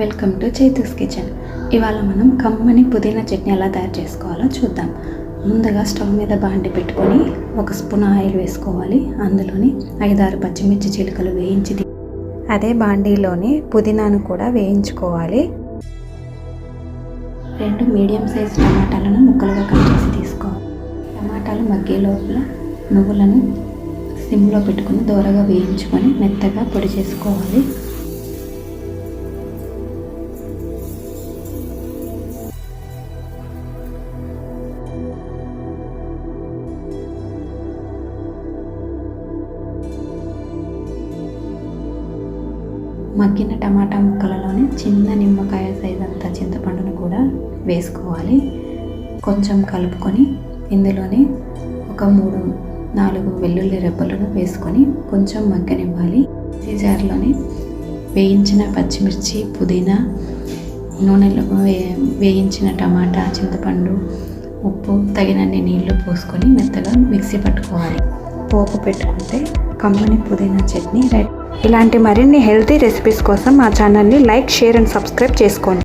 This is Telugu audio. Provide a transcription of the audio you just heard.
Welcome to Chaitu's kitchen. ఇవాళ మనం కమ్మని పుదీనా చట్నీ ఎలా తయారు చేసుకోవాలో చూద్దాం. ముందుగా స్టవ్ మీద బాండి పెట్టుకొని 1 స్పూన్ ఆయిల్ వేసుకోవాలి. అందులోని 5-6 పచ్చిమిర్చి చిలుకలు వేయించి అదే బాండీలోని పుదీనాను కూడా వేయించుకోవాలి. 2 మీడియం సైజ్ టమాటాలను ముక్కలుగా కట్ చేసి తీసుకోవాలి. టమాటాలు మగ్గే లోపల నువ్వులను సిమ్లో పెట్టుకొని దోరగా వేయించుకొని మెత్తగా పొడి చేసుకోవాలి. మగ్గిన టమాటా ముక్కలలోనే చిన్న నిమ్మకాయ సైజ్ అంతా చింతపండును కూడా వేసుకోవాలి. కొంచెం కలుపుకొని ఇందులోనే ఒక 3-4 వెల్లుల్లి రెబ్బలను వేసుకొని కొంచెం మగ్గనివ్వాలి. ఈ జార్లోనే వేయించిన పచ్చిమిర్చి, పుదీనా, నూనెలో వేయించిన టమాటా, చింతపండు, ఉప్పు, తగినన్ని నీళ్లు పోసుకొని మెత్తగా మిక్సీ పట్టుకోవాలి. పోపు పెట్టుకుంటే కమ్మని పుదీనా చట్నీ రెడీ. ఇలాంటి మరిన్ని హెల్తీ రెసిపీస్ కోసం మా ఛానల్ని లైక్, షేర్ అండ్ సబ్స్క్రైబ్ చేసుకోండి.